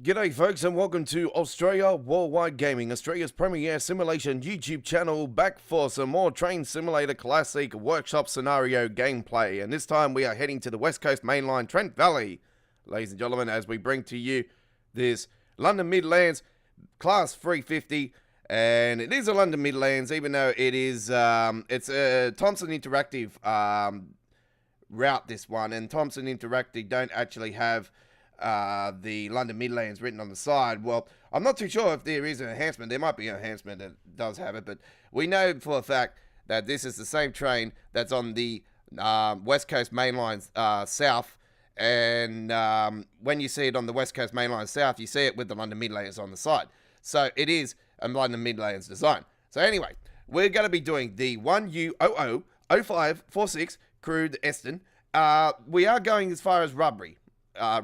G'day folks and welcome to Australia Worldwide Gaming, Australia's premier simulation YouTube channel, back for some more Train Simulator Classic workshop scenario gameplay. And this time we are heading to the West Coast mainline, Trent Valley, ladies and gentlemen, as we bring to you this London Midlands Class 350. And it is a London Midlands, even though it is, it's a Thomson Interactive route, this one. And Thomson Interactive don't actually have the London Midlands written on the side. Well, I'm not too sure if there is an enhancement. There might be an enhancement that does have it, but we know for a fact that this is the same train that's on the West Coast Mainline South. And when you see it on the West Coast Mainline South, you see it with the London Midlands on the side. So it is a London Midlands design. So anyway, we're going to be doing the IU00-0546 Crewe to Euston. We are going as far as Rugby, I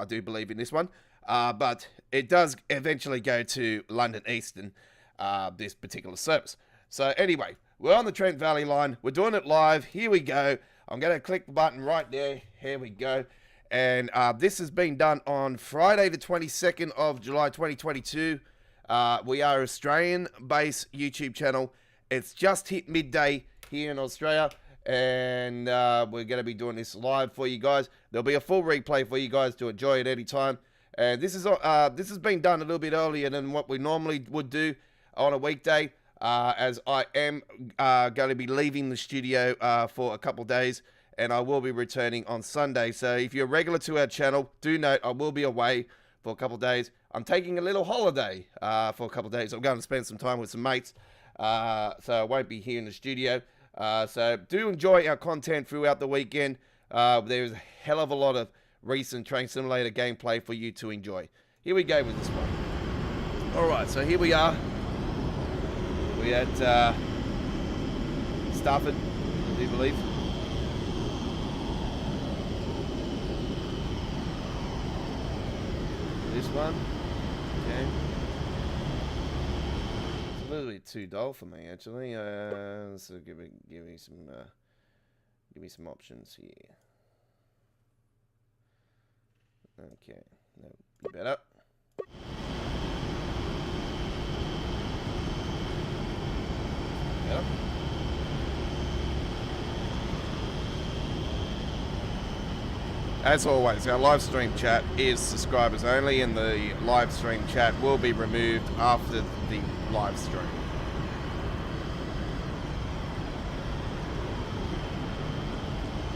do believe in this one, but it does eventually go to London Euston, this particular service. So anyway, we're on the Trent Valley line, we're doing it live, here we go. I'm going to click the button right there, here we go. And this has been done on Friday the 22nd of July 2022. We are an Australian-based YouTube channel. It's just hit midday here in Australia. And we're going to be doing this live for you guys. There'll be a full replay for you guys to enjoy at any time. And this has been done a little bit earlier than what we normally would do on a weekday, as I am going to be leaving the studio for a couple of days, and I will be returning on Sunday. So if you're regular to our channel, do note I will be away for a couple of days. I'm taking a little holiday for a couple of days. I'm going to spend some time with some mates, so I won't be here in the studio. So do enjoy our content throughout the weekend. There's a hell of a lot of recent Train Simulator gameplay for you to enjoy. Here we go with this one. Alright, so here we are. We're at Stafford, I do believe. This one. Okay. A little bit too dull for me, actually. So give me some options here. Okay, no, better. Better. As always, our live stream chat is subscribers only, and the live stream chat will be removed after the live stream.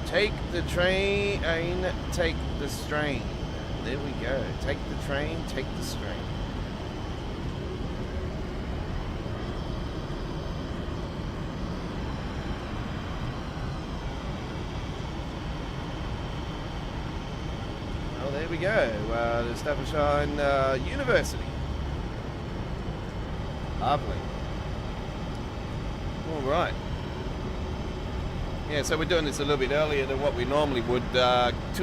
Take the train, take the strain. There we go. Take the train, take the strain. Well, there we go. The Staffordshire University. Lovely. All right. Yeah, so we're doing this a little bit earlier than what we normally would. 2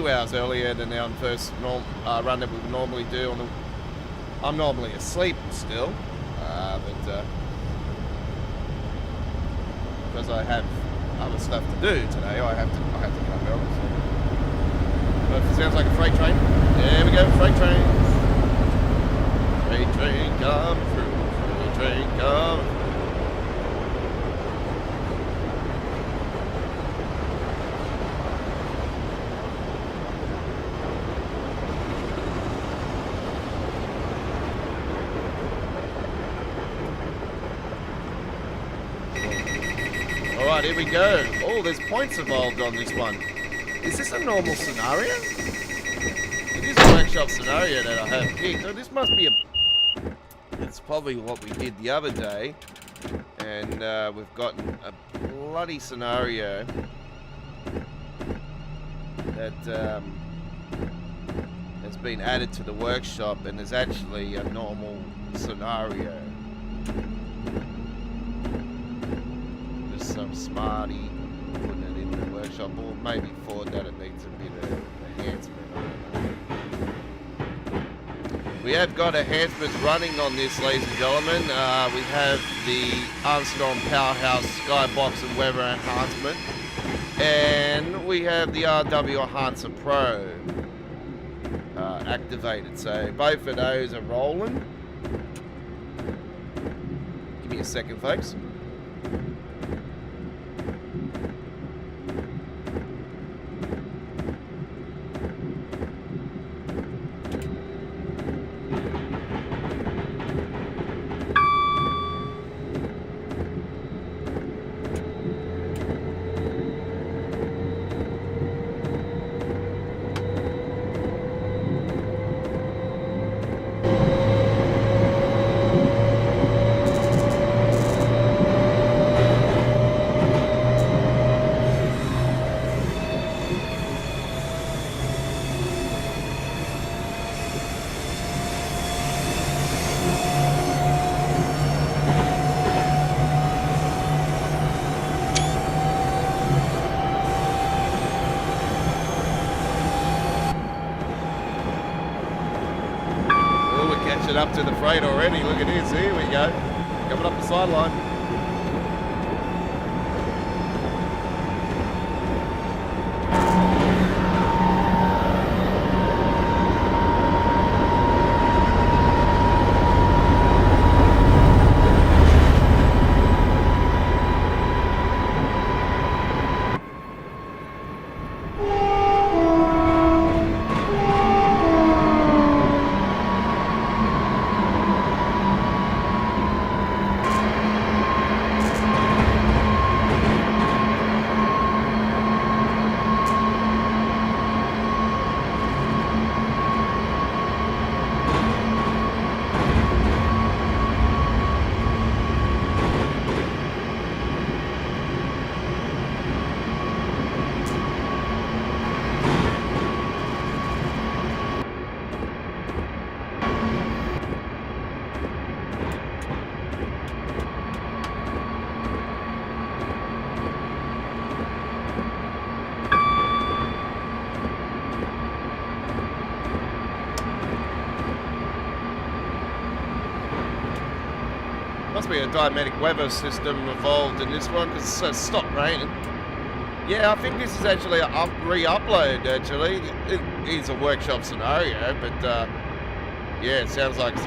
hours earlier than our first run that we would normally do. I'm normally asleep still, but because I have other stuff to do today, I have to get up early. So. But if it sounds like a freight train, there we go, freight train. Freight train coming through. Freight train coming through. Alright, here we go. Oh, there's points involved on this one. Is this a normal scenario? It is a workshop scenario that I have picked. So this must be a... It's probably what we did the other day. And we've gotten a bloody scenario that has been added to the workshop, and is actually a normal scenario. Just some smarty putting it in the workshop, or maybe thought that it needs a bit of enhancement. I don't know. We have got enhancements running on this, ladies and gentlemen. We have the Armstrong Powerhouse Skybox and Weather enhancement, and we have the RW Enhancer Pro activated. So both of those are rolling. Give me a second, folks. Up to the freight already. Look at this. Here we go. Coming up the sideline. Must be a dynamic weather system involved in this one, because it's stopped raining. Yeah, I think this is actually a re-upload, actually. It is a workshop scenario, but yeah, it sounds like it's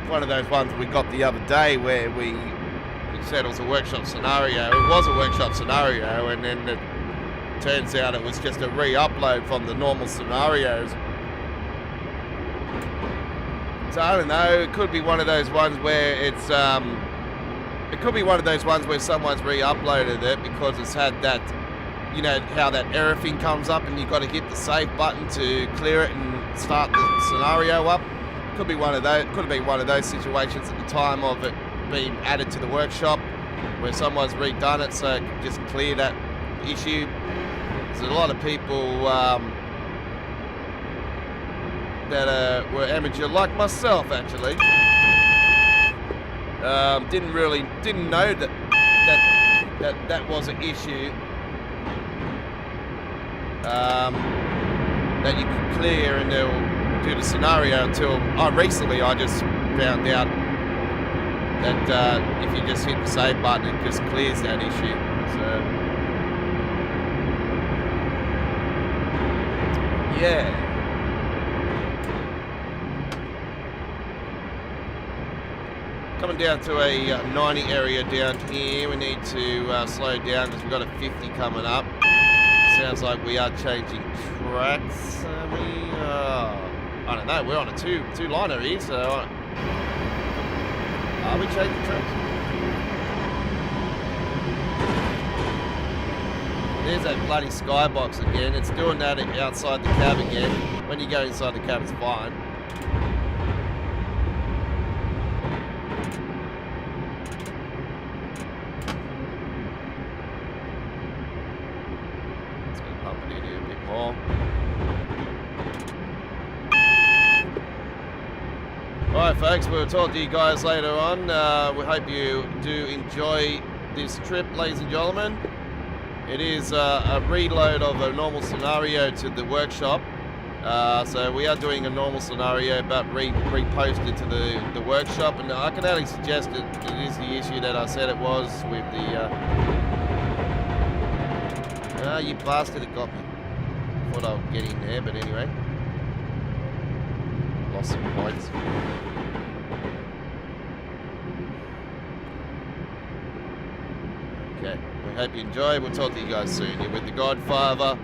one of those ones we got the other day where we said it was a workshop scenario. It was a workshop scenario, and then it turns out it was just a re-upload from the normal scenarios. So I don't know, it could be one of those ones where it's, it could be one of those ones where someone's re-uploaded it because it's had that, you know, how that error thing comes up and you've got to hit the save button to clear it and start the scenario up. Could be one of those, could have been one of those situations at the time of it being added to the workshop where someone's redone it so it can just clear that issue. There's a lot of people, that were amateur, like myself actually. Didn't know that was an issue. That you could clear and they'll do the scenario until recently I just found out that if you just hit the save button it just clears that issue. So yeah. Coming down to a 90 area down here. We need to slow down because we've got a 50 coming up. Sounds like we are changing tracks. I don't know. We're on a two-liner here, so are we changing tracks? There's that bloody skybox again. It's doing that outside the cab again. When you go inside the cab, it's fine. It's going to pump it in here a bit. more. Alright folks, we'll talk to you guys later on. We hope you do enjoy this trip, ladies and gentlemen. It is a reload of a normal scenario to the workshop. So we are doing a normal scenario but reposted to the workshop, and I can only suggest that it is the issue that I said it was with the you bastard, it got me. Thought I would get in there, but anyway. Lost some points. Okay, we hope you enjoy. We'll talk to you guys soon. You're with the Godfather.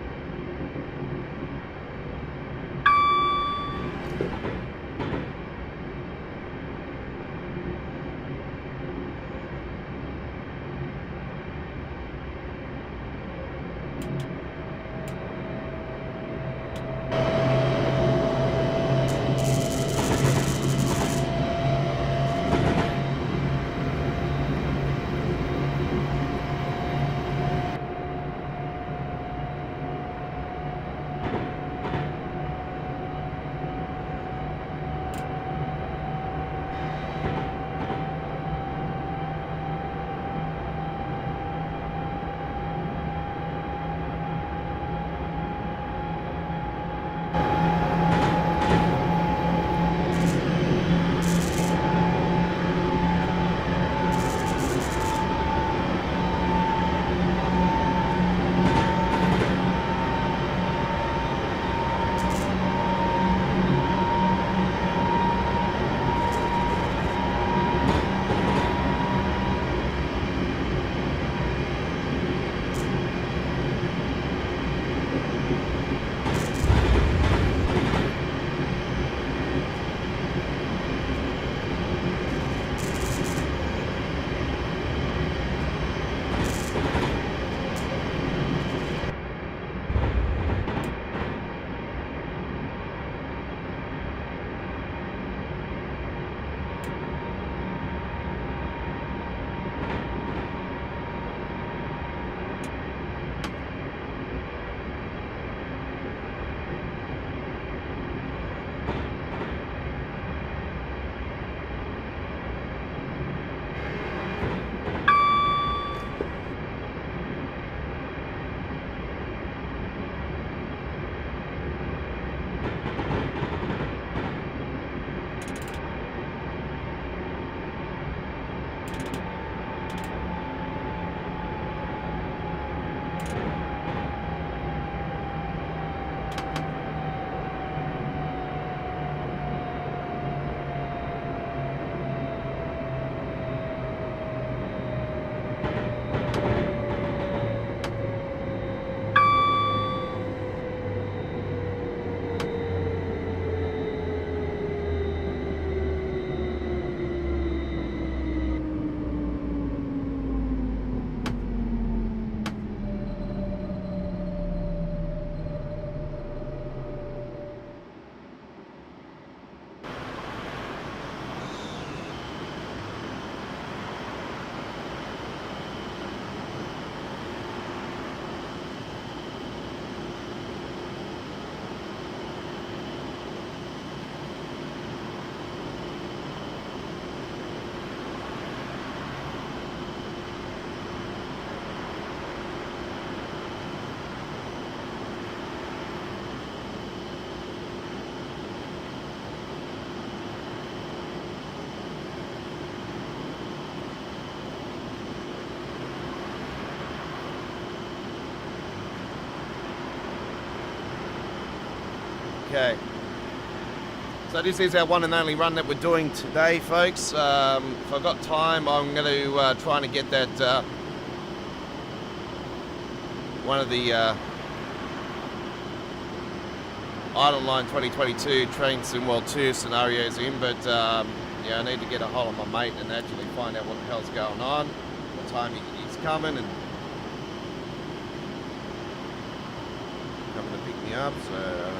Okay. So this is our one and only run that we're doing today, folks. If I've got time, I'm going to try and get that one of the Island Line 2022 Train Sim World 2 scenarios in, but yeah, I need to get a hold of my mate and actually find out what the hell's going on, what time he's coming and coming to pick me up, so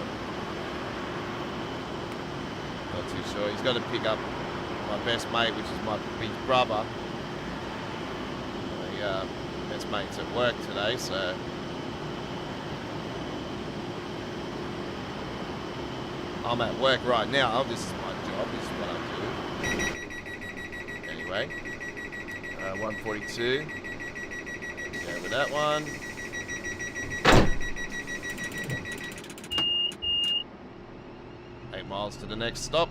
not too sure. He's got to pick up my best mate, which is my big brother. The best mate's at work today, so I'm at work right now. This is my job. This is what I do. Anyway, 142. Go with that one. Miles to the next stop.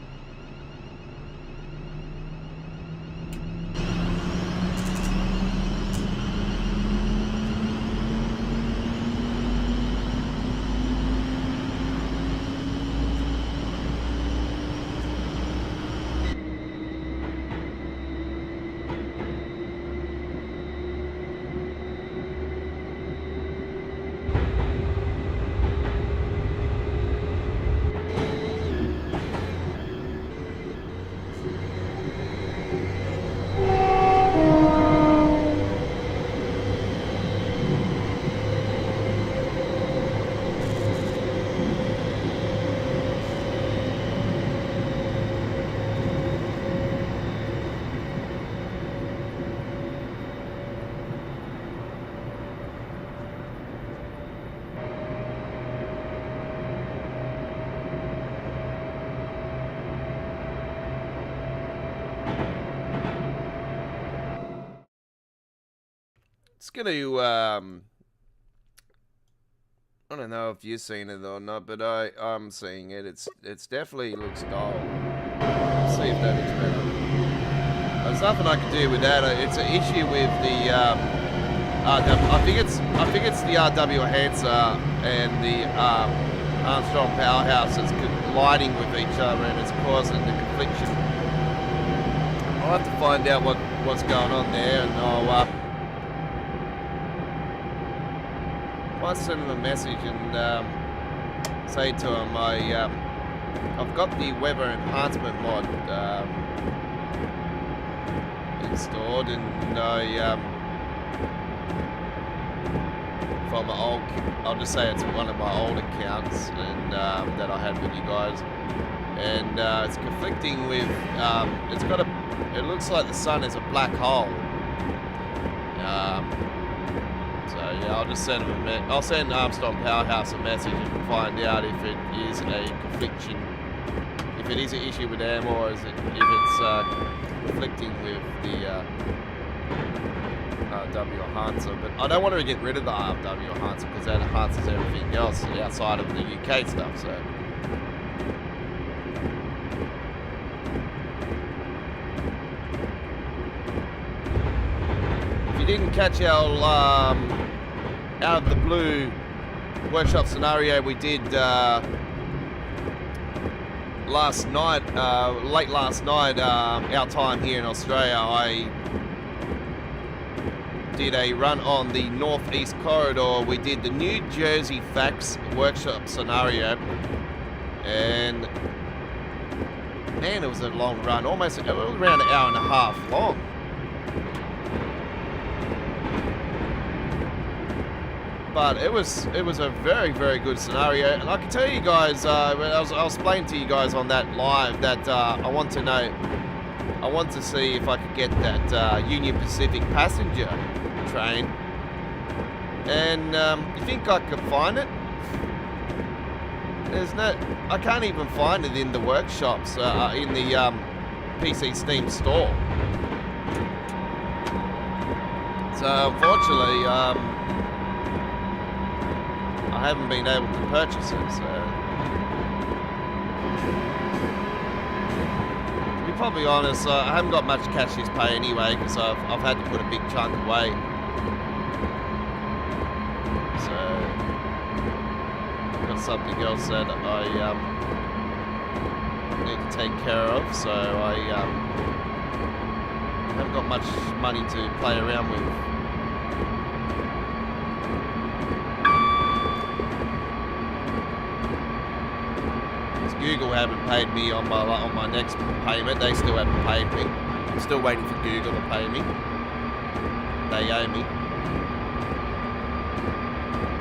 It's gonna, I don't know if you've seen it or not, but I'm seeing it. It's definitely looks dull. Let's see if that looks better. There's nothing I can do with that. It's an issue with the I think it's the RW enhancer and the Armstrong powerhouse that's colliding with each other, and it's causing the confliction. I'll have to find out what's going on there, and I'll might send him a message and say to him I've got the weather enhancement mod installed, and from my old, I'll just say it's one of my old accounts and that I had with you guys, and it's conflicting with it looks like the sun is a black hole. So yeah, I'll just send him I'll send Armstrong Powerhouse a message and find out if it is a confliction, if it is an issue with them, or if it's conflicting with the RW enhancer. But I don't want to get rid of the RW enhancer because that enhances everything else outside of the UK stuff. So. If you didn't catch our out of the blue workshop scenario we did last night, late last night, our time here in Australia, I did a run on the northeast corridor. We did the New Jersey Fax workshop scenario, and man, it was a long run. It was around an hour and a half long. But it was a very, very good scenario, and I can tell you guys, I was explaining to you guys on that live that I want to see if I could get that Union Pacific passenger train, and you think I could find it? I can't even find it in the workshops, in the PC Steam store. So unfortunately, I haven't been able to purchase it, so to be probably honest, I haven't got much cash this pay anyway, because I've had to put a big chunk away. So I've got something else that I need to take care of, so I haven't got much money to play around with. Google haven't paid me on my next payment. They still haven't paid me. I'm still waiting for Google to pay me. They owe me.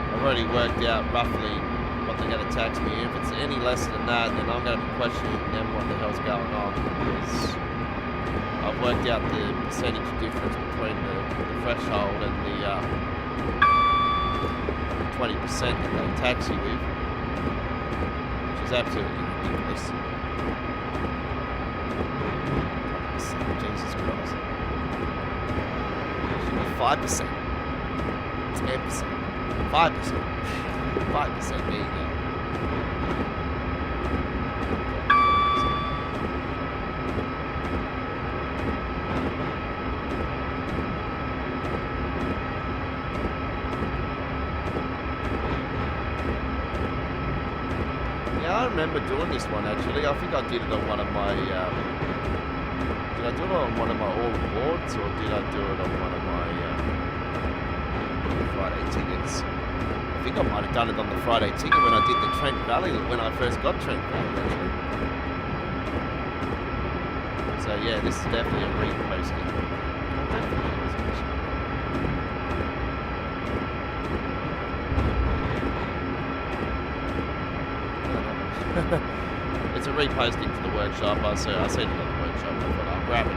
I've already worked out roughly what they're going to tax me. If it's any less than that, then I'm going to be questioning them what the hell's going on. Because I've worked out the percentage difference between the threshold and the 20% that they tax you with. Absolutely ridiculous. Jesus Christ. 5%. 10%. 5%. 5%. There you go. I remember doing this one actually. I think I did it on one of my. Did I do it on one of my all rewards, or did I do it on one of my Friday tickets? I think I might have done it on the Friday ticket when I did the Trent Valley, when I first got Trent Valley actually. So yeah, this is definitely a reposting. It's a reposting to the workshop. I seen it on the workshop, but I'll grab it.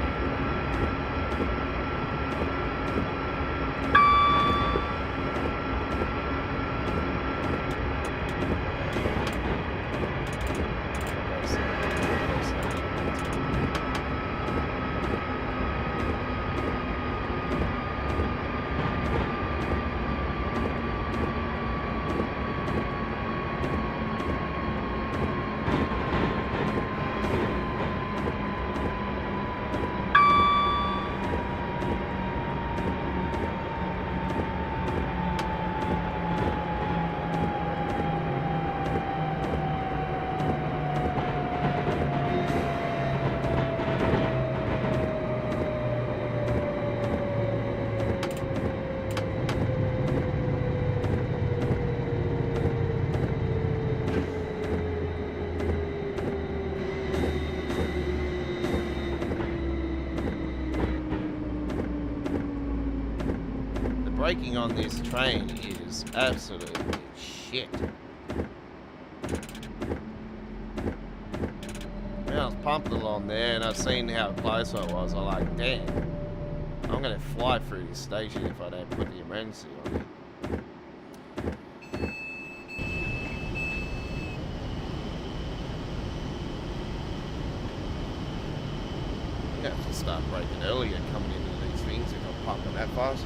Braking on this train is absolutely shit. When I was pumping along there and I've seen how close I was, I'm like, damn, I'm gonna fly through this station if I don't put the emergency on it. I'm gonna have to start braking earlier coming into these things if I'm pumping that fast.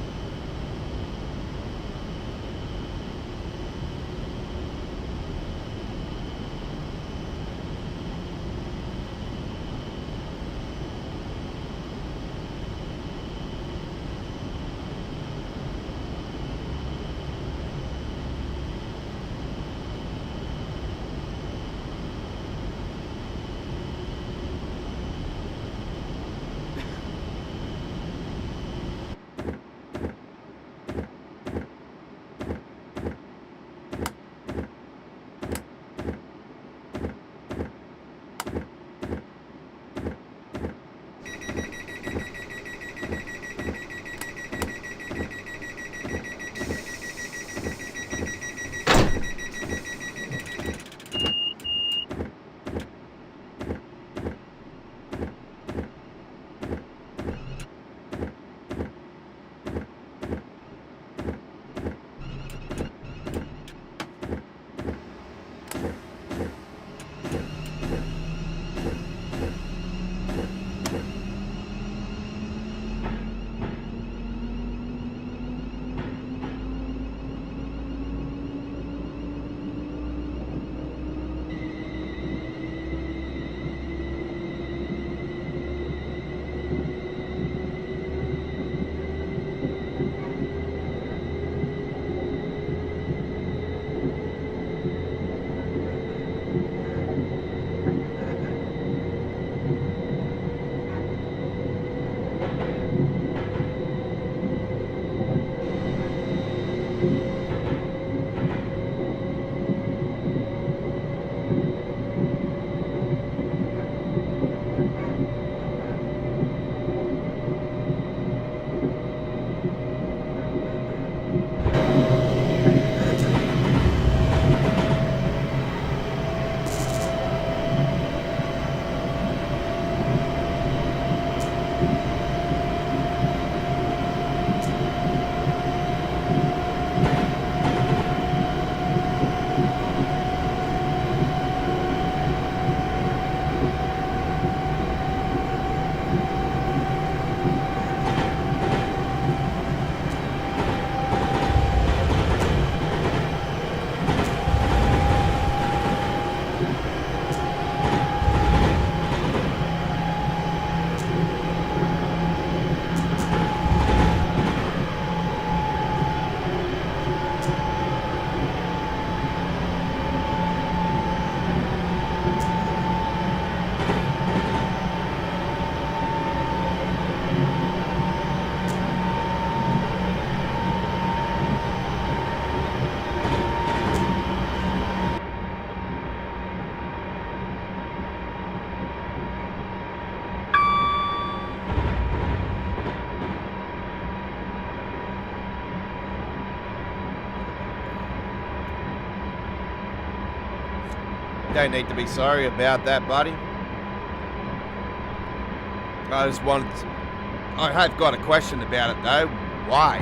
Don't need to be sorry about that, buddy. I just wanted to, I have got a question about it though. Why?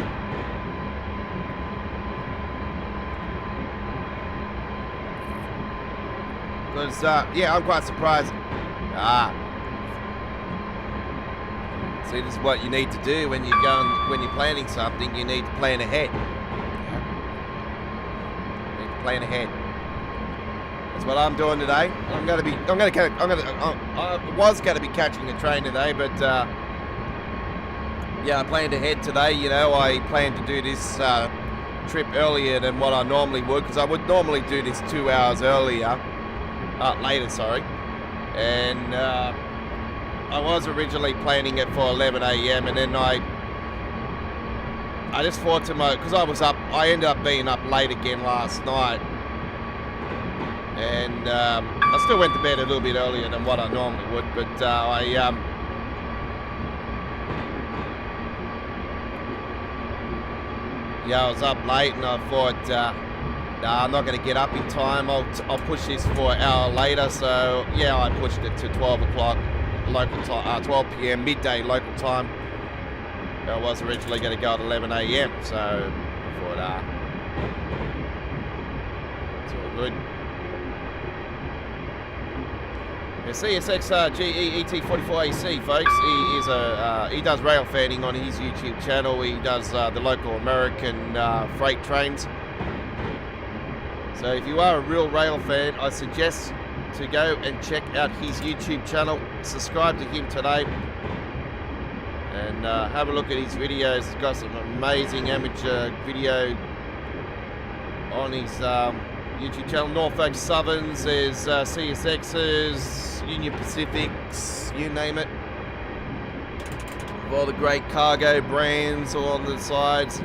Because, yeah, I'm quite surprised. See, this is what you need to do when you're when you're planning something. You need to plan ahead. You need to plan ahead. That's what I'm doing today. I was gonna be catching the train today, but yeah, I planned ahead today. You know, I planned to do this trip earlier than what I normally would, because I would normally do this 2 hours later, sorry. And I was originally planning it for 11 a.m. and then I just thought to my, because I ended up being up late again last night, and I still went to bed a little bit earlier than what I normally would, but yeah, I was up late and I thought, nah, I'm not going to get up in time. I'll push this for an hour later. So yeah, I pushed it to 12 o'clock local time, 12 p.m. midday local time. I was originally going to go at 11 a.m. So I thought, it's all good. Yeah, CSX GEET44AC, folks. He does rail fanning on his YouTube channel. He does the local American freight trains. So if you are a real rail fan, I suggest to go and check out his YouTube channel. Subscribe to him today and have a look at his videos. He's got some amazing amateur video on his YouTube channel. Norfolk Southerns, there's CSXs, Union Pacifics, you name it. All the great cargo brands all on the sides.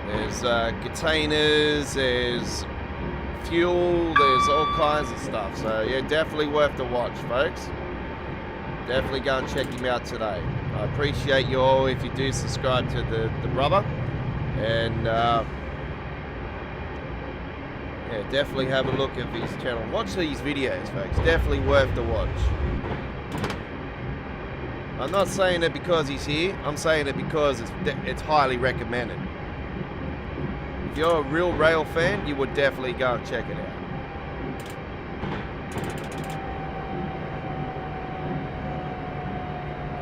There's containers, there's fuel, there's all kinds of stuff. So yeah, definitely worth the watch, folks. Definitely go and check him out today. I appreciate you all if you do subscribe to the brother. And yeah, definitely have a look at his channel. Watch these videos, folks. Definitely worth the watch. I'm not saying it because he's here. I'm saying it because it's highly recommended. If you're a real rail fan, you would definitely go and check it out.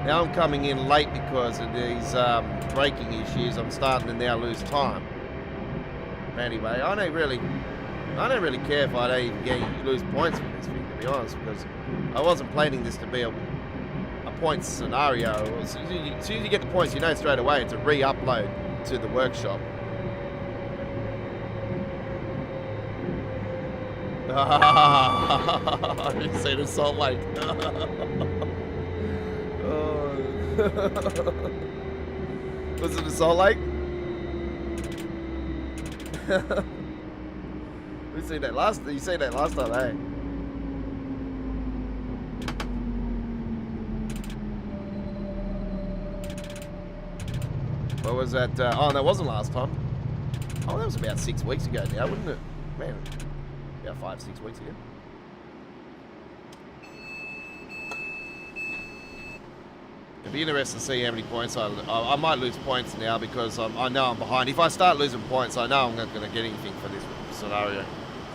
Now I'm coming in late because of these braking issues. I'm starting to now lose time. Anyway, I don't really care if I don't even lose points for this thing, to be honest, because I wasn't planning this to be a points scenario. As soon as you get the points, you know straight away it's a re-upload to the workshop. I didn't see the Salt Lake. Was it the Salt Lake? You seen that last time, eh? What was that? Oh, that wasn't last time. Oh, that was about 6 weeks ago now, wouldn't it? Man, about 5-6 weeks ago. It'd be interesting to see how many points I might lose points now because I know I'm behind. If I start losing points, I know I'm not going to get anything for this scenario.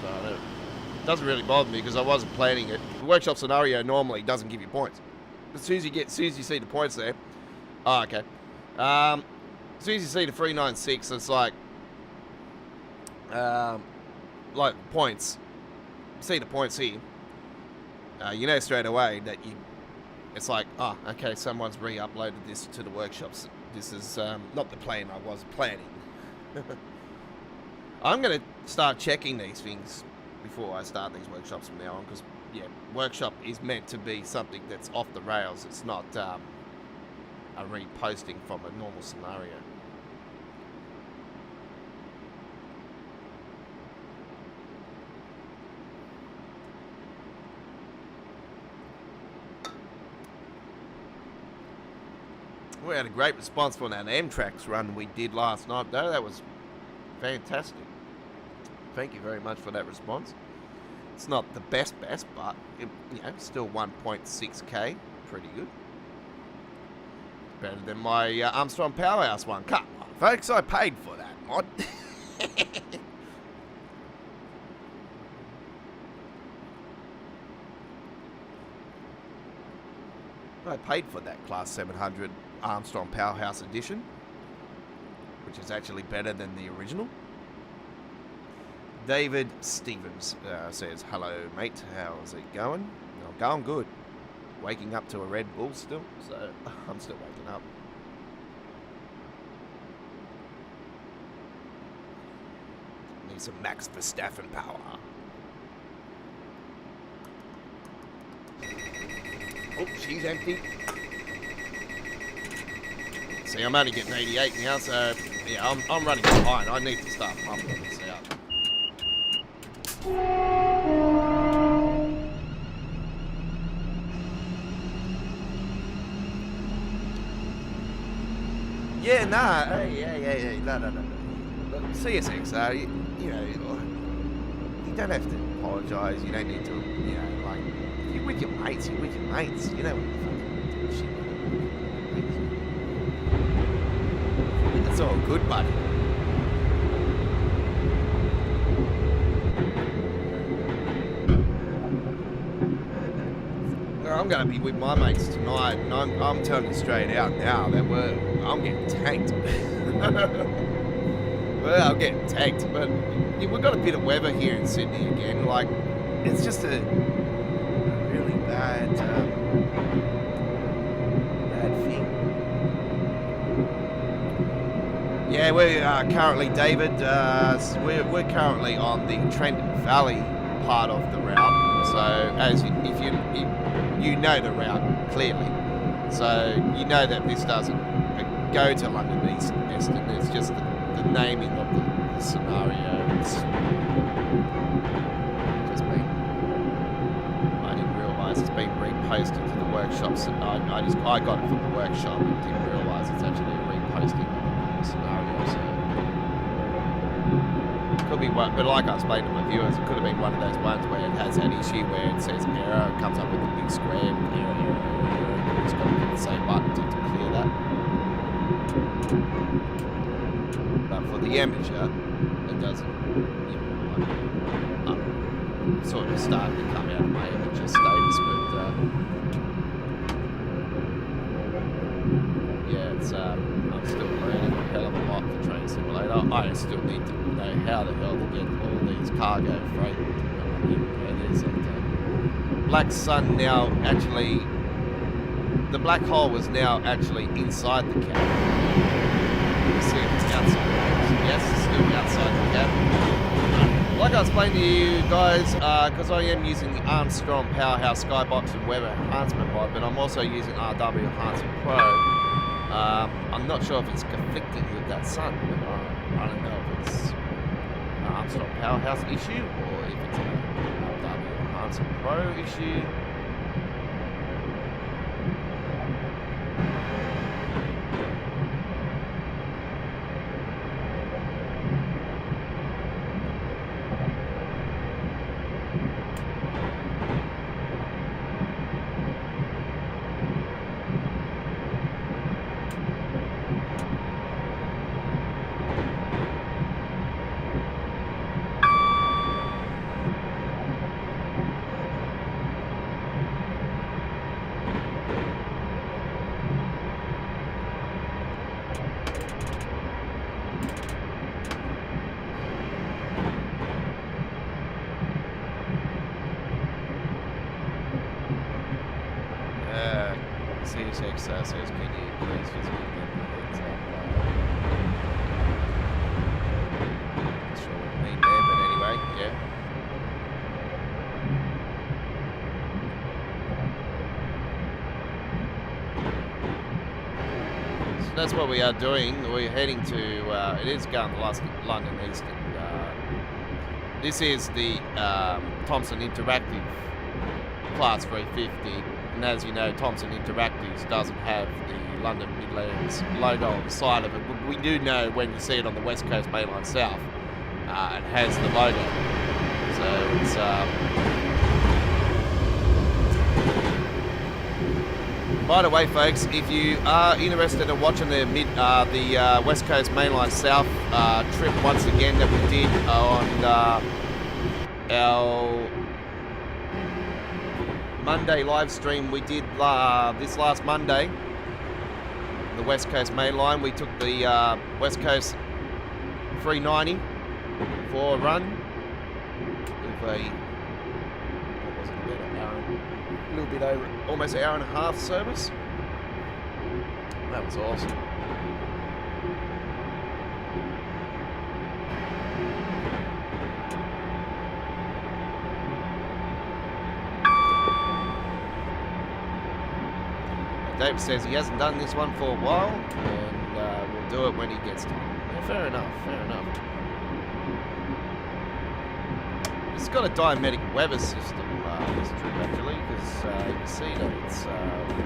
So it doesn't really bother me because I wasn't planning it. The workshop scenario normally doesn't give you points. As soon as you see the points there, oh, okay. As soon as you see the 396, it's like points. See the points here. You know straight away that it's like, oh, okay, someone's re-uploaded this to the workshops. This is not the plan I was planning. I'm going to start checking these things before I start these workshops from now on, because, yeah, workshop is meant to be something that's off the rails. It's not a reposting from a normal scenario. We had a great response for that Amtrak's run we did last night, though. That was fantastic. Thank you very much for that response. It's not the best, but you know, still 1.6k, pretty good. Better than my Armstrong Powerhouse one. Come on, folks, I paid for that mod. I paid for that Class 700 Armstrong Powerhouse edition, which is actually better than the original. David Stevens says, hello, mate. How's it going? I'm going good. Waking up to a Red Bull still, so I'm still waking up. Need some Max Verstappen power. Oh, she's empty. See, I'm only getting 88 now, so yeah, I'm running behind. I need to start pumping this out. Yeah, nah, yeah, no. Look, CSX, you know, you don't have to apologise. You don't need to, you know, like, you're with your mates. You know what the fucking shit. It's all good, buddy. I'm going to be with my mates tonight, and I'm telling you straight out now that I'm getting tanked. Well, I'm getting tanked, but we've got a bit of weather here in Sydney again. Like, it's just a really bad thing. Yeah, we are currently, David, we're currently on the Trent Valley part of the route. So, as if you know the route clearly, so you know that this doesn't go to London Euston. It's just the naming of the scenario. It's just been, I didn't realise it's been reposted to the workshops. I got it from the workshop and didn't realise it's actually a reposting of the scenario. So it could be one, but like I explained to my viewers, it could have been one of those ones where it has that issue where it says error, it comes up with a big square with error. It's got to hit the same button to clear that. But for the amateur, it doesn't, you know, sort of starting to come out of my amateur status, but yeah, it's I'm still learning a hell of a lot for Train Simulator. I still need to know how the hell to get all these cargo freight carriers. Black Sun now actually, the black hole was now actually inside the cab. You see it's outside. Yes, it's still outside the cab. Like I explained to you guys, because I am using the Armstrong Powerhouse Skybox and Weather Enhancement mod, but I'm also using RW Enhancement Pro. I'm not sure if it's conflicting with that sun, but I don't know if it's an Armstrong Powerhouse issue or if it's an RW Enhancement Pro issue. Says, can you please visit them? Not sure what I mean there, but anyway, yeah. So that's what we are doing. We're heading to, it is going to London Euston. This is the Thomson Interactive Class 350. And as you know, Thomson Interactives doesn't have the London Midlands logo on the side of it. But we do know when you see it on the West Coast Mainline South, it has the logo. So it's By the way, folks, if you are interested in watching the West Coast Mainline South trip once again that we did on our Monday live stream, we did this last Monday, the West Coast Mainline. We took the West Coast 390 for a run with a little bit over, almost an hour and a half service. That was awesome. Dave says he hasn't done this one for a while, and we'll do it when he gets time. Yeah, fair enough, fair enough. It's got a dynamic weather system, this trip actually, because you can see that it's a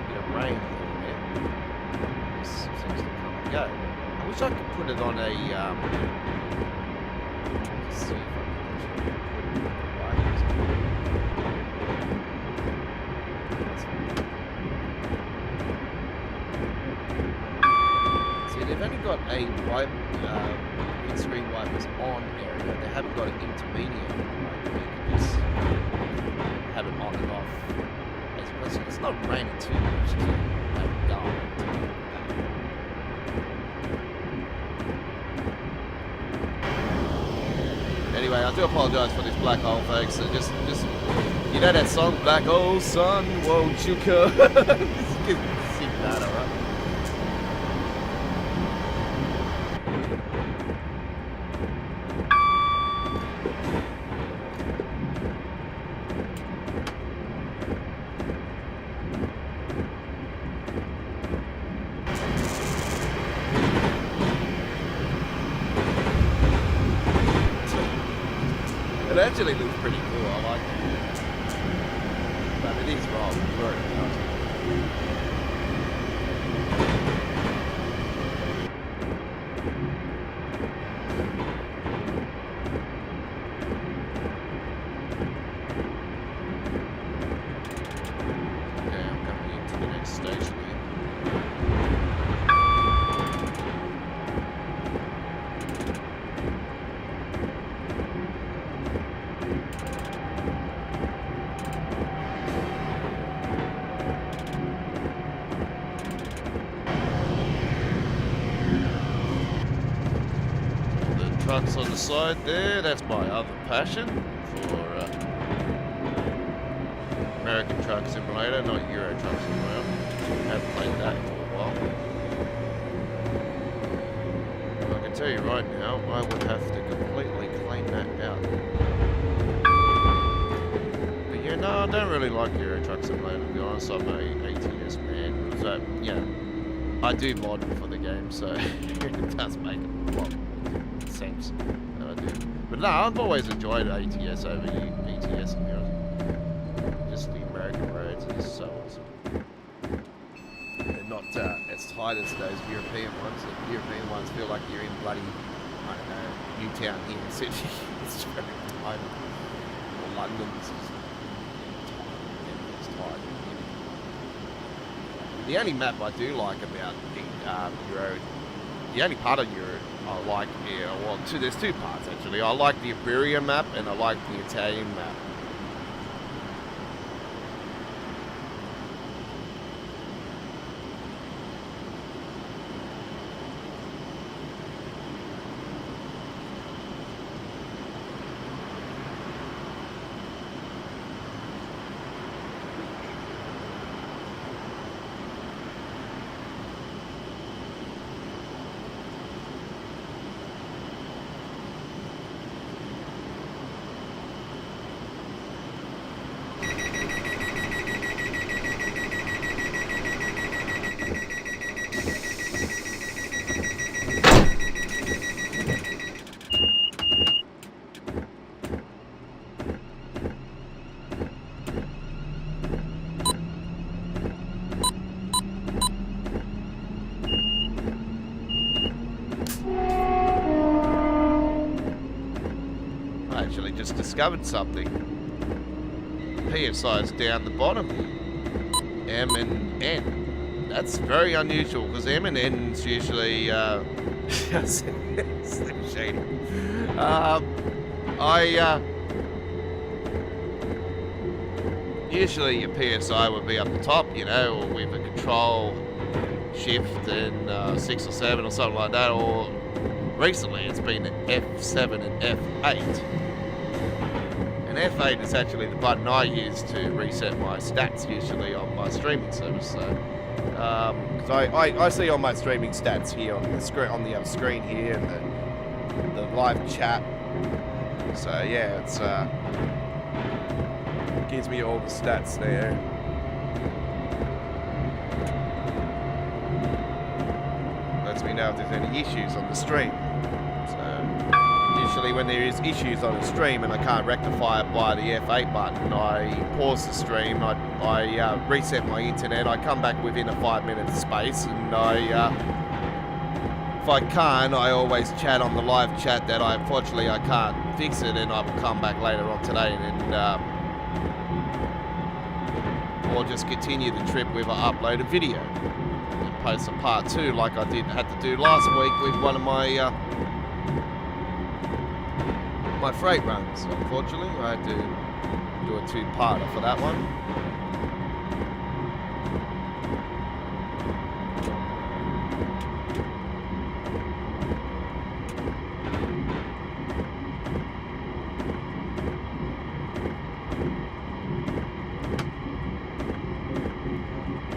bit of rain here and there. This seems to come and go. I wish I could put it on a, let's see if I can actually put it on the see, they've only got a windscreen wipers on area. They haven't got an intermediate one. Just have it on and off. It's not raining too much to have it going. Anyway, I do apologise for this black hole, folks. So just you know that song, Black Hole Sun, won't you come? Just sing that, alright? It actually looks pretty cool, I like it. But it is wrong, very nice. Okay, I'm coming into the next station here. Trucks on the side there, that's my other passion for American Truck Simulator, not Euro Truck Simulator. I haven't played that for a while. I can tell you right now, I would have to completely clean that out. But yeah, no, I don't really like Euro Truck Simulator, to be honest. I'm an ATS man. So, yeah, I do mod for the game, so it does make a lot sense that I do. But no, I've always enjoyed ATS over ETS, to be honest. Just the American roads are so awesome. They're not as tight as those European ones. The European ones feel like you're in bloody, I don't know, Newtown here in Sydney. It's very tight. Or London, it's tight. The only map I do like about the Euro, the only part of Euro I like, well, there's two parts actually. I like the Iberian map and I like the Italian map. Just discovered something. PSI is down the bottom. M and N. That's very unusual because M&N's usually Slim Shady. Usually your PSI would be up the top, you know, or with a control shift and 6 or 7 or something like that, or recently it's been F7 and F8. And F8 is actually the button I use to reset my stats usually on my streaming service. So, because I see all my streaming stats here on the screen here, and the live chat. So yeah, it's gives me all the stats there. Lets me know if there's any issues on the stream. So usually when there is issues on a stream and I can't rectify it by the F8 button, I pause the stream, I reset my internet, I come back within a 5-minute space, and if I can't, I always chat on the live chat that unfortunately I can't fix it, and I will come back later on today and or just continue the trip with an uploaded video and post a part 2 like I had to do last week with one of my my freight runs. Unfortunately, I had to do a 2-parter for that one.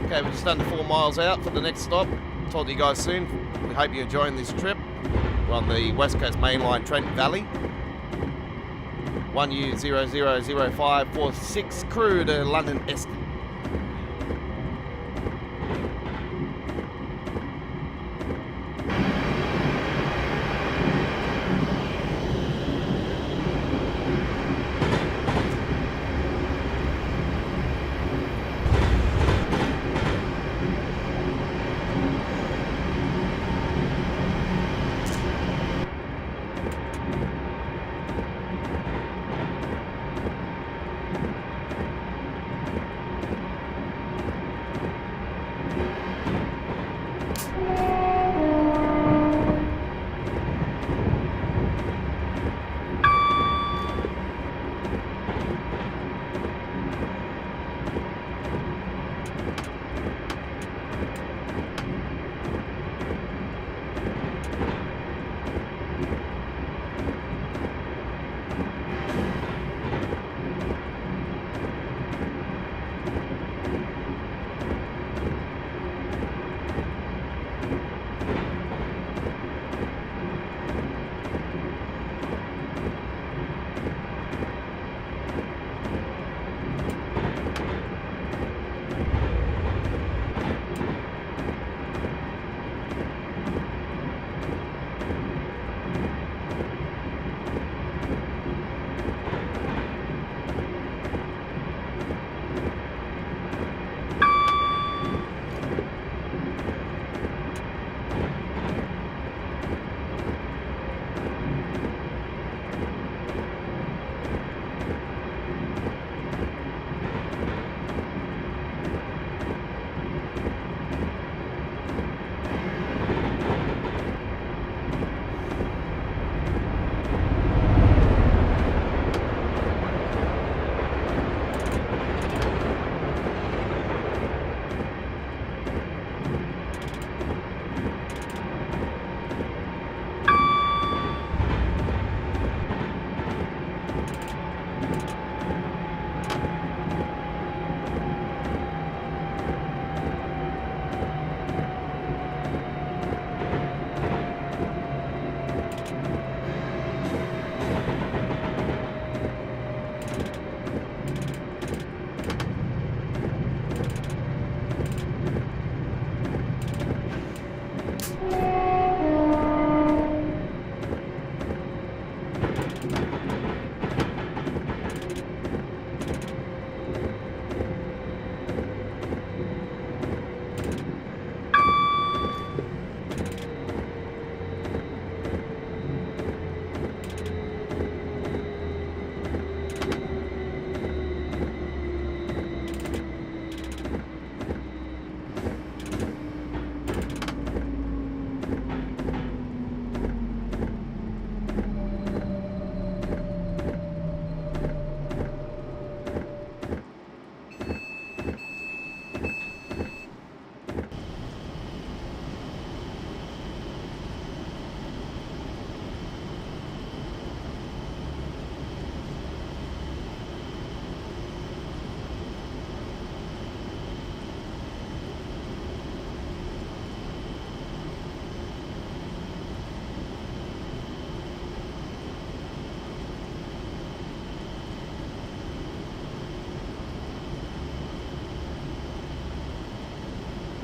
Okay, we're just under 4 miles out for the next stop. Talk to you guys soon. We hope you're enjoying this trip. We're on the West Coast Mainline, Trent Valley. IU00-0546, Crewe to London Euston.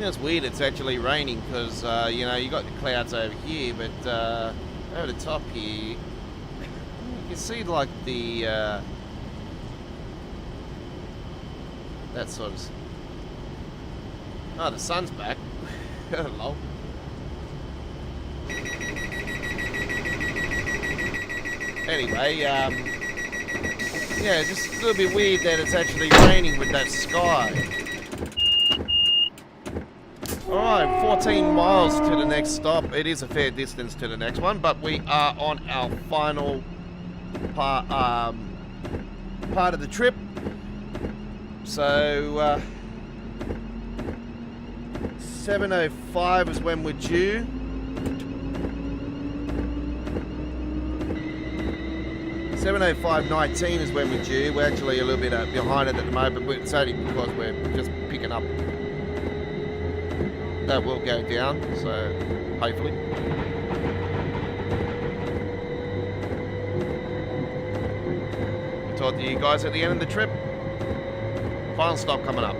It's weird it's actually raining because, you know, you got the clouds over here, but over the top here, you can see like the, that sort of, oh, the sun's back. Hello. Anyway, yeah, just a little bit weird that it's actually raining with that sky. Alright, 14 miles to the next stop. It is a fair distance to the next one, but we are on our final part of the trip. So, 7:05 is when we're due. 7:05:19 is when we're due. We're actually a little bit behind it at the moment, but it's only because we're just picking up. That will go down, so hopefully. We'll talk to you guys at the end of the trip. Final stop coming up.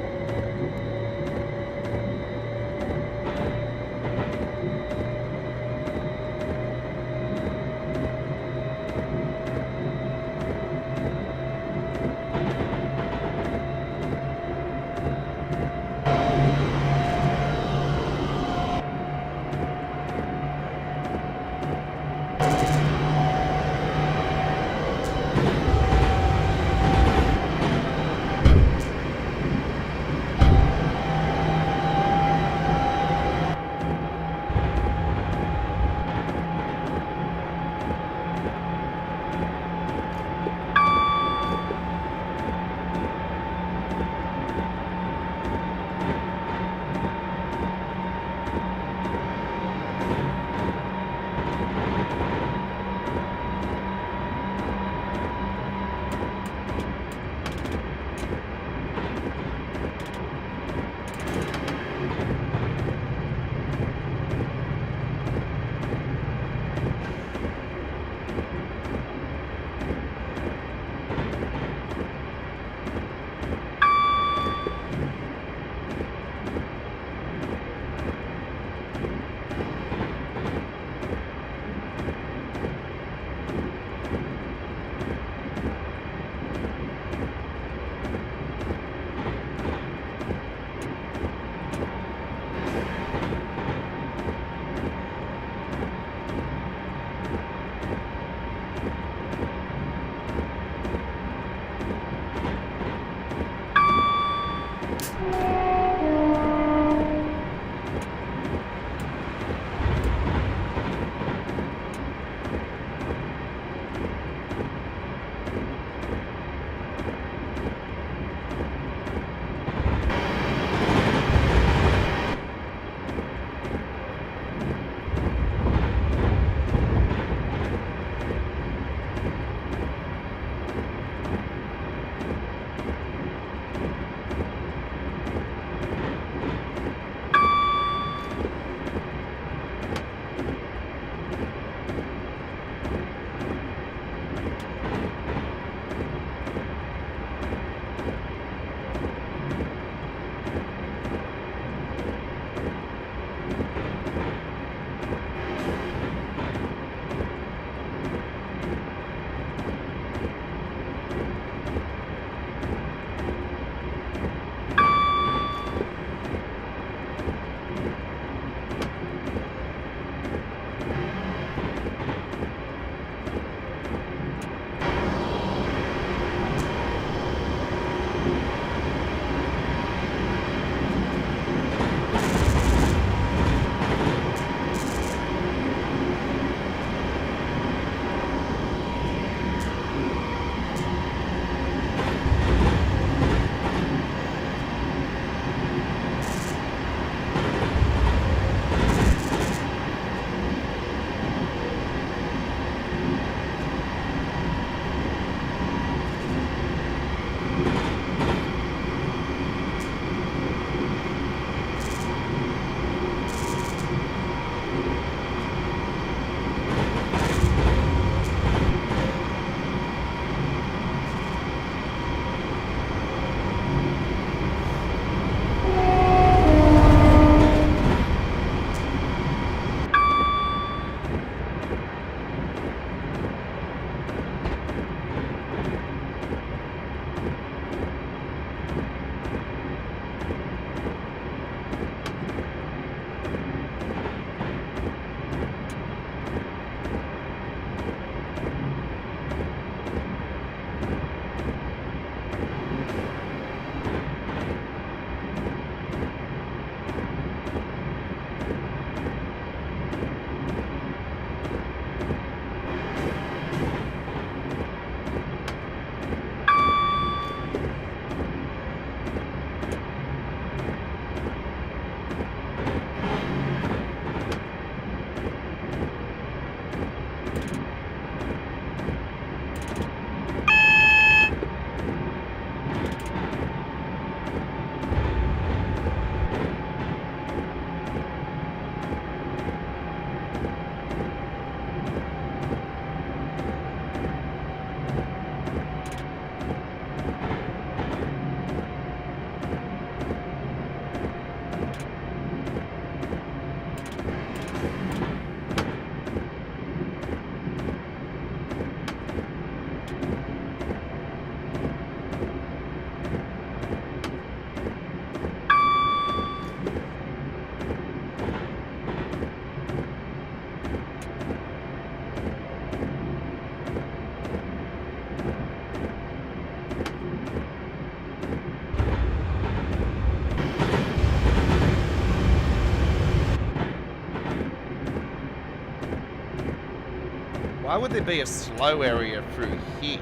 Why would there be a slow area through here?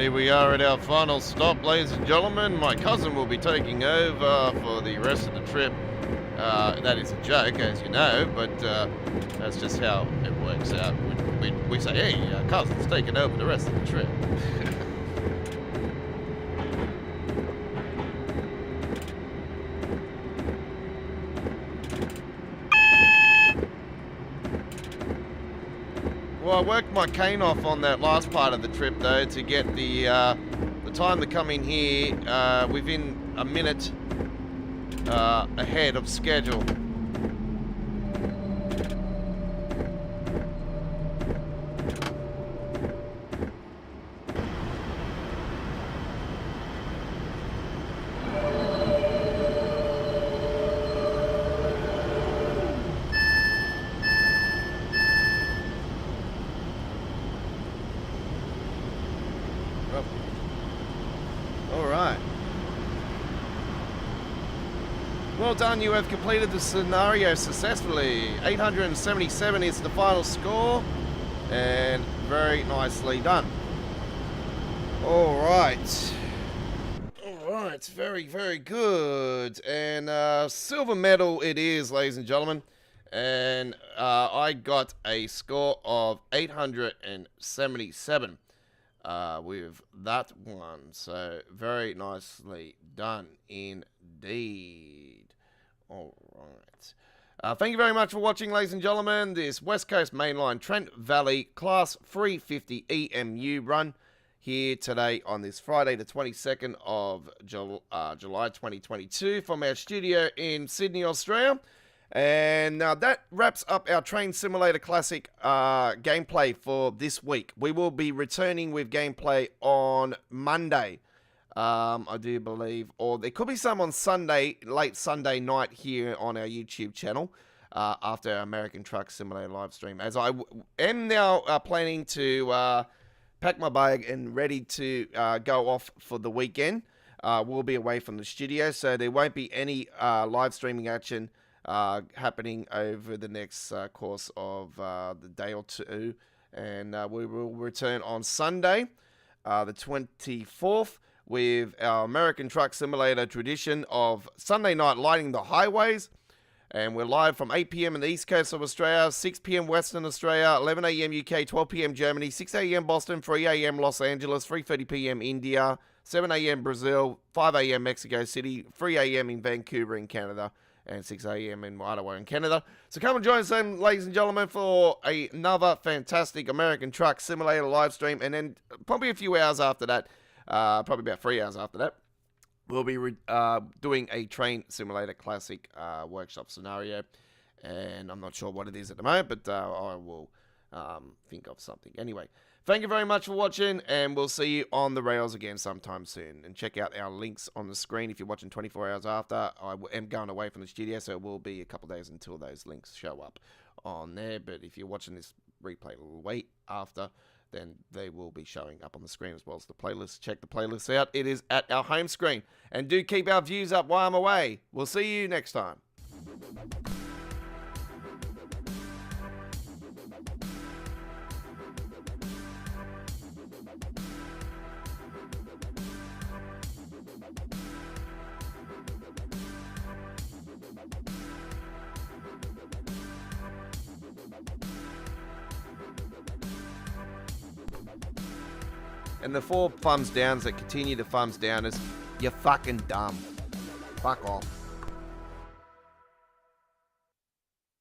here we are at our final stop, ladies and gentlemen. My cousin will be taking over for the rest of the trip. That is a joke, as you know, but that's just how it works out. We say, hey, cousin's taking over the rest of the trip. Well, I worked my cane off on that last part of the trip, though, to get the time to come in here within a minute ahead of schedule. Well done, you have completed the scenario successfully. 877 is the final score, and very nicely done. Alright, very, very good. And silver medal it is, ladies and gentlemen. And I got a score of 877 with that one. So very nicely done indeed. All right. Thank you very much for watching, ladies and gentlemen. This West Coast Mainline Trent Valley Class 350 EMU run here today on this Friday, the 22nd of July 2022 from our studio in Sydney, Australia. And that wraps up our Train Simulator Classic gameplay for this week. We will be returning with gameplay on Monday. I do believe, or there could be some on Sunday, late Sunday night here on our YouTube channel after our American Truck Simulator live stream. As I am now planning to pack my bag and ready to go off for the weekend. We'll be away from the studio, so there won't be any live streaming action happening over the next course of the day or two. And we will return on Sunday, the 24th. With our American Truck Simulator tradition of Sunday night lighting the highways. And we're live from 8 p.m. in the East Coast of Australia, 6 p.m. Western Australia, 11 a.m. UK, 12 p.m. Germany, 6 a.m. Boston, 3 a.m. Los Angeles, 3:30 p.m. India, 7 a.m. Brazil, 5 a.m. Mexico City, 3 a.m. in Vancouver in Canada, and 6 a.m. in Ottawa in Canada. So come and join us then, ladies and gentlemen, for another fantastic American Truck Simulator live stream. And then probably a few hours after that, probably about 3 hours after that, we'll be doing a Train Simulator Classic workshop scenario, and I'm not sure what it is at the moment, but I will think of something. Anyway, thank you very much for watching, and we'll see you on the rails again sometime soon. And check out our links on the screen if you're watching 24 hours after. I am going away from the studio, so it will be a couple of days until those links show up on there. But if you're watching this replay a little late after, then they will be showing up on the screen as well as the playlist. Check the playlist out. It is at our home screen. And do keep our views up while I'm away. We'll see you next time. And the 4 thumbs downs that continue to thumbs downers, you're fucking dumb. Fuck off.